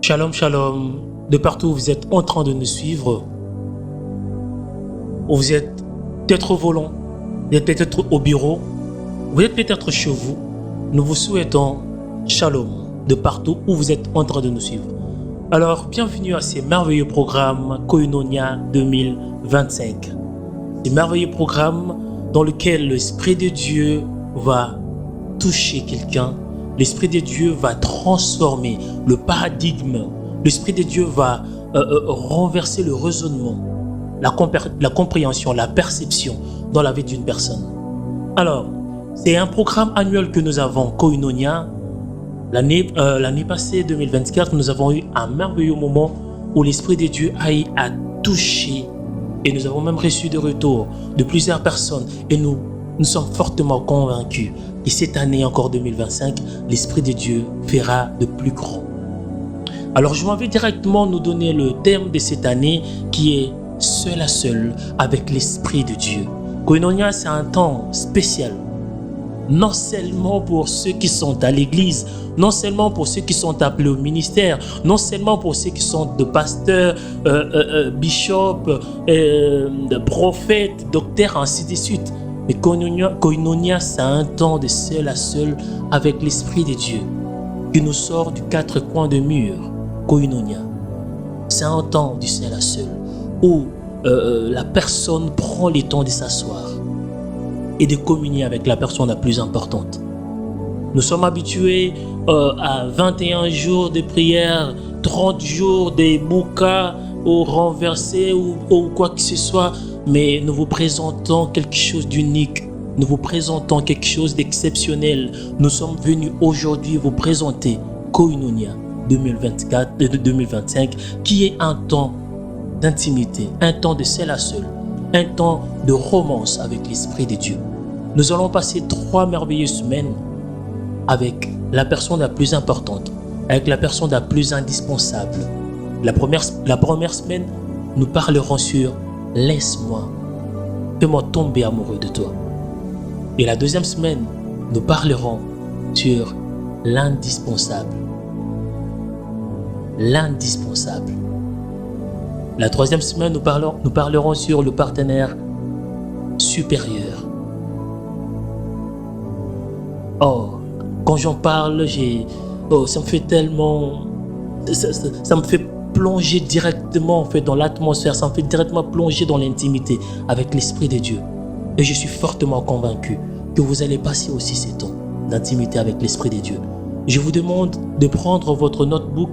Shalom, shalom, de partout où vous êtes en train de nous suivre, où vous êtes peut-être au volant, vous êtes peut-être au bureau, vous êtes peut-être chez vous, nous vous souhaitons shalom de partout où vous êtes en train de nous suivre. Alors, bienvenue à ces merveilleux programmes Koinonia 2025. Ces merveilleux programmes dans lesquels l'Esprit de Dieu va toucher quelqu'un. L'Esprit de Dieu va transformer le paradigme. L'Esprit de Dieu va renverser le raisonnement, la compréhension, la perception dans la vie d'une personne. Alors, c'est un programme annuel que nous avons, Koinonia. L'année passée, 2024, nous avons eu un merveilleux moment où l'Esprit de Dieu a touché et nous avons même reçu des retours de plusieurs personnes et nous sommes fortement convaincus et cette année encore 2025, l'Esprit de Dieu fera de plus grand. Alors je m'en vais directement nous donner le thème de cette année qui est seul à seul avec l'Esprit de Dieu. Koinonia, c'est un temps spécial. Non seulement pour ceux qui sont à l'église, non seulement pour ceux qui sont appelés au ministère, non seulement pour ceux qui sont de pasteurs, bishops, prophètes, docteurs, ainsi de suite. Mais Koinonia, c'est un temps de seul à seul avec l'Esprit de Dieu qui nous sort du quatre coins de mur. Koinonia, c'est un temps du seul à seul où la personne prend le temps de s'asseoir et de communier avec la personne la plus importante. Nous sommes habitués à 21 jours de prière, 30 jours de bouka ou renversé ou quoi que ce soit, mais nous vous présentons quelque chose d'unique. Nous vous présentons quelque chose d'exceptionnel. Nous sommes venus aujourd'hui vous présenter Koinonia 2025, qui est un temps d'intimité, un temps de seul à seul, un temps de romance avec l'Esprit de Dieu. Nous allons passer 3 merveilleuses semaines avec la personne la plus importante, avec la personne la plus indispensable. La première semaine, nous parlerons sur « Laisse-moi, fais-moi tomber amoureux de toi ». Et la deuxième semaine, nous parlerons sur l'indispensable. L'indispensable. La troisième semaine, nous parlerons sur le partenaire supérieur. Oh, quand j'en parle, ça me fait tellement... Ça me fait plonger directement en fait, dans l'atmosphère, ça me fait directement plonger dans l'intimité avec l'Esprit de Dieu. Et je suis fortement convaincu que vous allez passer aussi ces temps d'intimité avec l'Esprit de Dieu. Je vous demande de prendre votre notebook,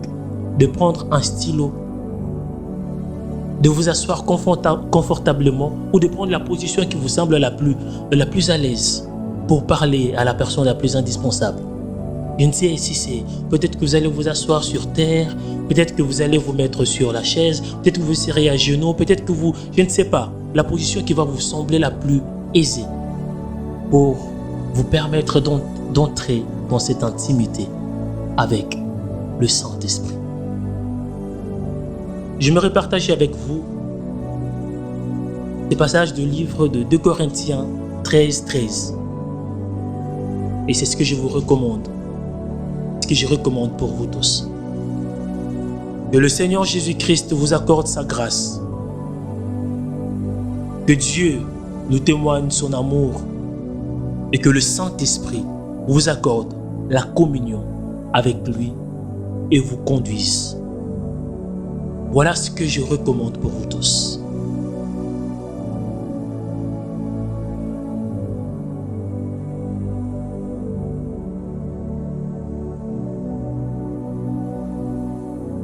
de prendre un stylo, de vous asseoir confortablement ou de prendre la position qui vous semble la plus à l'aise pour parler à la personne la plus indispensable. Je ne sais si c'est... Peut-être que vous allez vous asseoir sur terre, peut-être que vous allez vous mettre sur la chaise, peut-être que vous serez à genoux, peut-être que vous... Je ne sais pas. La position qui va vous sembler la plus aisée pour vous permettre d'entrer dans cette intimité avec le Saint-Esprit. J'aimerais partager avec vous des passages du livre de 2 Corinthiens 13. Et c'est ce que je vous recommande. Ce que je recommande pour vous tous. Que le Seigneur Jésus-Christ vous accorde sa grâce. Que Dieu nous témoigne son amour. Et que le Saint-Esprit vous accorde la communion avec lui et vous conduise. Voilà ce que je recommande pour vous tous.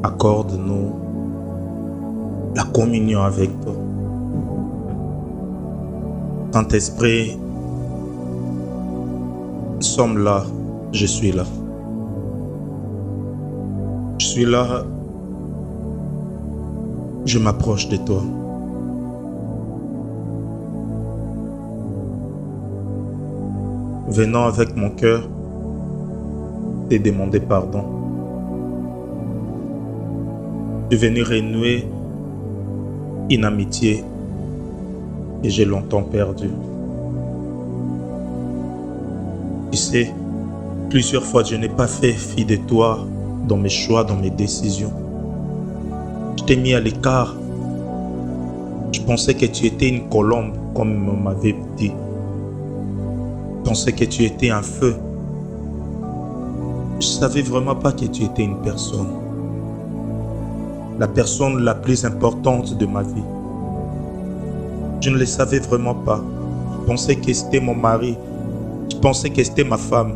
Accorde-nous la communion avec toi. Saint-Esprit, nous sommes là, je suis là. Je suis là, je m'approche de toi. Venant avec mon cœur, te demander pardon. Je suis venu renouer une amitié et j'ai longtemps perdu. Tu sais, plusieurs fois je n'ai pas fait fi de toi dans mes choix, dans mes décisions. Je t'ai mis à l'écart. Je pensais que tu étais une colombe, comme on m'avait dit. Je pensais que tu étais un feu. Je ne savais vraiment pas que tu étais une personne. La personne la plus importante de ma vie. Je ne le savais vraiment pas. Je pensais que c'était mon mari. Je pensais que c'était ma femme.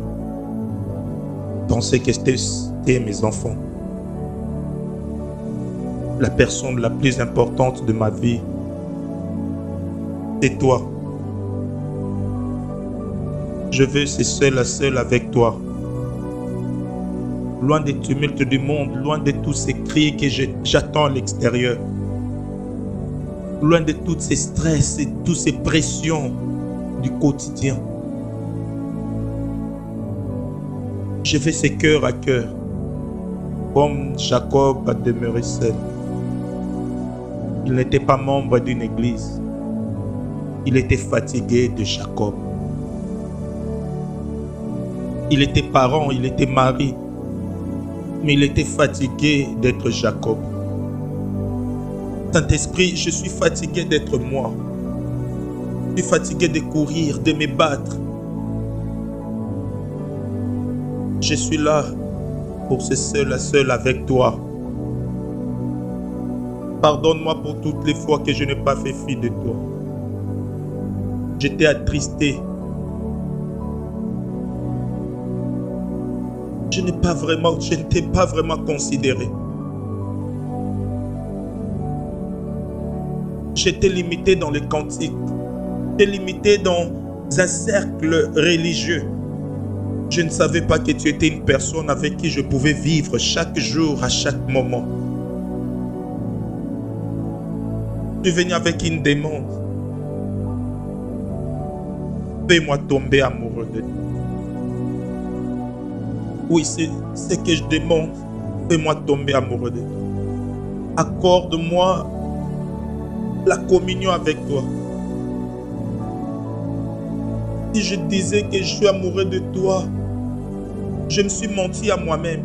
Je pensais que c'était mes enfants. La personne la plus importante de ma vie, c'est toi. Je veux ser seul à seul avec toi. Loin des tumultes du monde, loin de tous ces cris que j'attends à l'extérieur. Loin de tous ces stress et toutes ces pressions du quotidien. Je veux ce cœur à cœur, comme Jacob a demeuré seul. Il n'était pas membre d'une église. Il était fatigué de Jacob. Il était parent, il était mari, mais il était fatigué d'être Jacob. Saint-Esprit, je suis fatigué d'être moi. Je suis fatigué de courir, de me battre. Je suis là pour ser seul à seul avec toi. Pardonne-moi pour toutes les fois que je n'ai pas fait fi de toi. Je t'ai attristé. Je ne t'ai pas vraiment considéré. J'étais limité dans les cantiques. J'étais limité dans un cercle religieux. Je ne savais pas que tu étais une personne avec qui je pouvais vivre chaque jour, à chaque moment. Tu venais avec une demande. Fais-moi tomber amoureux de toi. Oui, c'est ce que je demande. Fais-moi tomber amoureux de toi. Accorde-moi la communion avec toi. Si je disais que je suis amoureux de toi, je me suis menti à moi-même,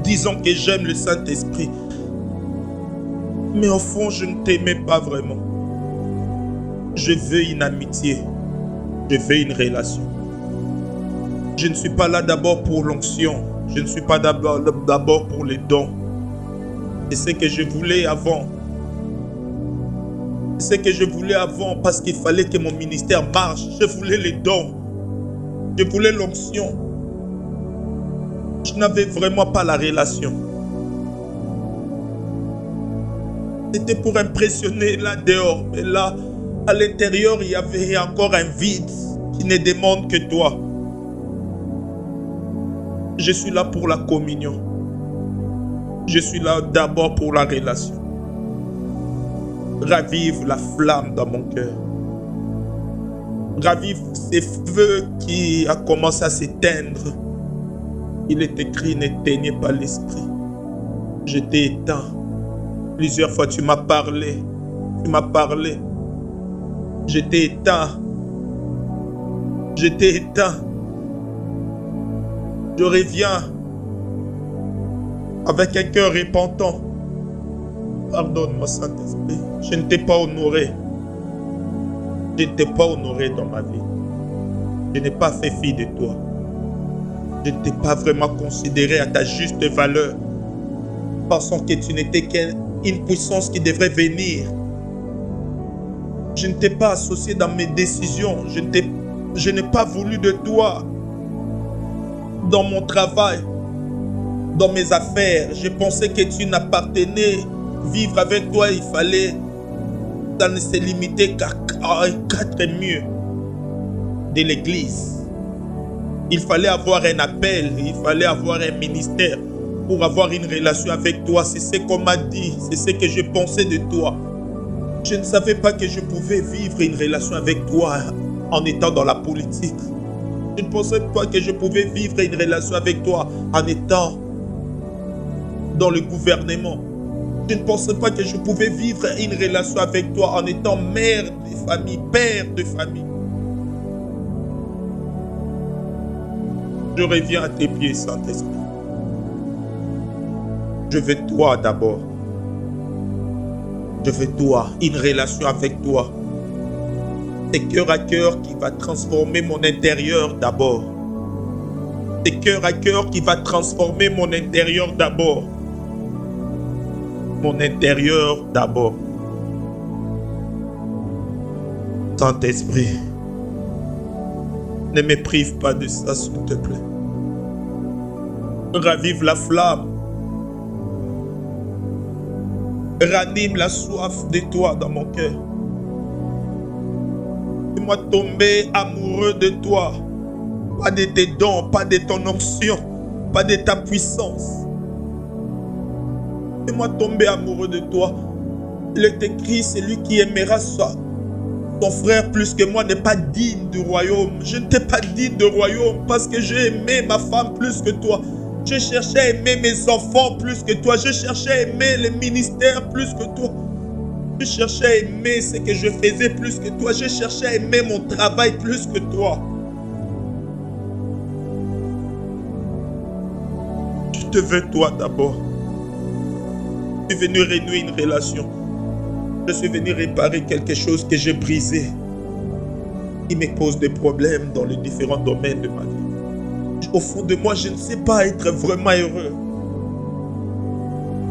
disant que j'aime le Saint-Esprit. Mais au fond, je ne t'aimais pas vraiment. Je veux une amitié. Je veux une relation. Je ne suis pas là d'abord pour l'onction. Je ne suis pas d'abord pour les dons. C'est ce que je voulais avant. C'est ce que je voulais avant parce qu'il fallait que mon ministère marche. Je voulais les dons. Je voulais l'onction. Je n'avais vraiment pas la relation. C'était pour impressionner là dehors. Mais là, à l'intérieur, il y avait encore un vide qui ne demande que toi. Je suis là pour la communion. Je suis là d'abord pour la relation. Ravive la flamme dans mon cœur. Ravive ces feux qui a commencé à s'éteindre. Il est écrit, n'éteignez pas l'esprit. Je t'ai éteint. Plusieurs fois tu m'as parlé. Tu m'as parlé. Je t'ai éteint. Je t'ai éteint. Je reviens avec un cœur repentant. Pardonne-moi, Saint-Esprit. Je ne t'ai pas honoré. Je ne t'ai pas honoré dans ma vie. Je n'ai pas fait fi de toi. Je ne t'ai pas vraiment considéré à ta juste valeur. Pensant que tu n'étais qu'une puissance qui devrait venir. Je ne t'ai pas associé dans mes décisions. Je n'ai pas voulu de toi. Dans mon travail, dans mes affaires, je pensais que tu n'appartenais. Vivre avec toi, il fallait, ça ne se limitait qu'à 4 murs de l'église. Il fallait avoir un appel, il fallait avoir un ministère pour avoir une relation avec toi. C'est ce qu'on m'a dit, c'est ce que je pensais de toi. Je ne savais pas que je pouvais vivre une relation avec toi en étant dans la politique. Je ne pensais pas que je pouvais vivre une relation avec toi en étant dans le gouvernement. Je ne pensais pas que je pouvais vivre une relation avec toi en étant mère de famille, père de famille. Je reviens à tes pieds, Saint-Esprit. Je veux toi d'abord. Je veux toi, une relation avec toi. C'est cœur à cœur qui va transformer mon intérieur d'abord. C'est cœur à cœur qui va transformer mon intérieur d'abord. Mon intérieur d'abord. Saint-Esprit, ne me prive pas de ça, s'il te plaît. Ravive la flamme. Ranime la soif de toi dans mon cœur. Fais-moi tomber amoureux de toi. Pas de tes dons, pas de ton onction, pas de ta puissance. Fais-moi tomber amoureux de toi. Il est écrit, celui qui aimera son frère plus que moi n'est pas digne du royaume. Je n'étais pas digne du royaume parce que j'ai aimé ma femme plus que toi. Je cherchais à aimer mes enfants plus que toi. Je cherchais à aimer le ministère plus que toi. Je cherchais à aimer ce que je faisais plus que toi. Je cherchais à aimer mon travail plus que toi. Je te veux toi d'abord. Je suis venu renouer une relation. Je suis venu réparer quelque chose que j'ai brisé, qui me cause des problèmes dans les différents domaines de ma vie. Au fond de moi, je ne sais pas être vraiment heureux.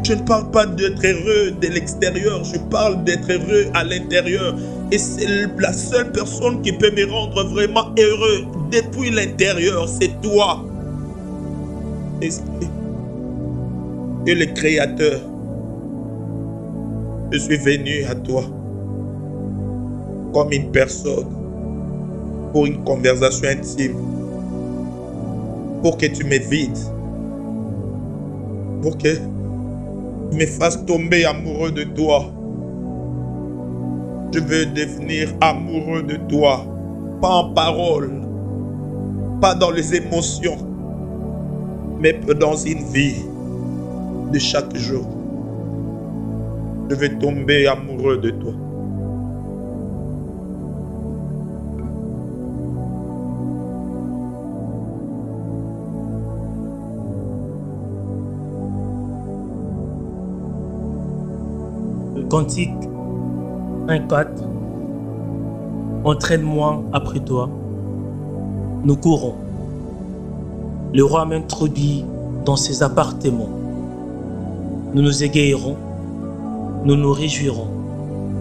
Je ne parle pas d'être heureux de l'extérieur, je parle d'être heureux à l'intérieur. Et c'est la seule personne qui peut me rendre vraiment heureux depuis l'intérieur, c'est toi. Esprit, tu es le Créateur. Je suis venu à toi comme une personne pour une conversation intime, pour que tu me vides, pour que tu me fasses tomber amoureux de toi. Je veux devenir amoureux de toi, pas en parole, pas dans les émotions, mais dans une vie de chaque jour. Je vais tomber amoureux de toi. Le Cantique 1:4. Entraîne-moi après toi. Nous courons. Le roi m'introduit dans ses appartements. Nous nous égayerons. Nous nous réjouirons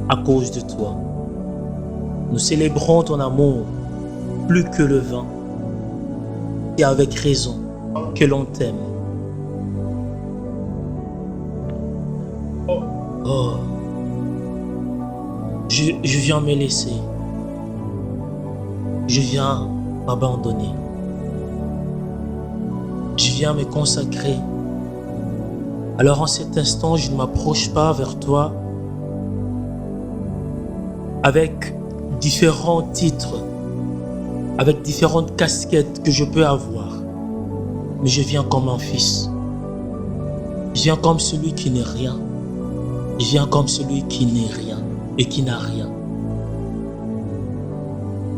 à cause de toi. Nous célébrons ton amour plus que le vin. Et avec raison que l'on t'aime. Oh, je viens me laisser. Je viens m'abandonner. Je viens me consacrer. Alors en cet instant, je ne m'approche pas vers toi avec différents titres, avec différentes casquettes que je peux avoir. Mais je viens comme un fils. Je viens comme celui qui n'est rien. Je viens comme celui qui n'est rien et qui n'a rien.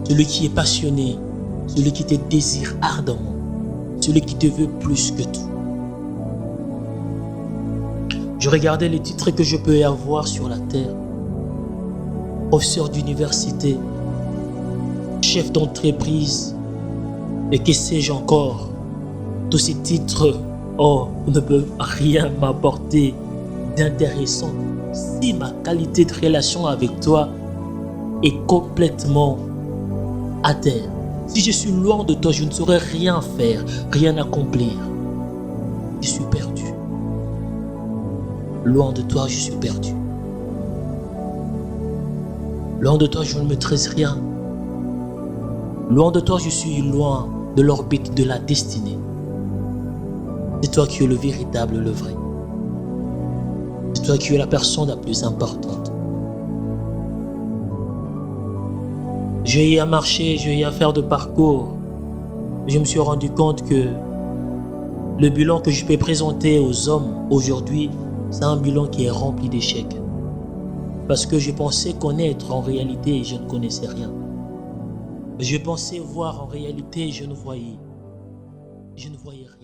Celui qui est passionné, celui qui te désire ardemment, celui qui te veut plus que tout. Je regardais les titres que je peux avoir sur la terre. Professeur d'université, chef d'entreprise, et que sais-je encore. Tous ces titres, ne peuvent rien m'apporter d'intéressant si ma qualité de relation avec toi est complètement à terre. Si je suis loin de toi, je ne saurais rien faire, rien accomplir. Je suis perdu. Loin de toi, je suis perdu. Loin de toi, je ne maîtrise rien. Loin de toi, je suis loin de l'orbite de la destinée. C'est toi qui es le véritable, le vrai. C'est toi qui es la personne la plus importante. J'ai eu à marcher, j'ai eu à faire de parcours. Je me suis rendu compte que le bilan que je peux présenter aux hommes aujourd'hui, c'est un bilan qui est rempli d'échecs. Parce que je pensais connaître en réalité et je ne connaissais rien. Je pensais voir en réalité et je ne voyais rien.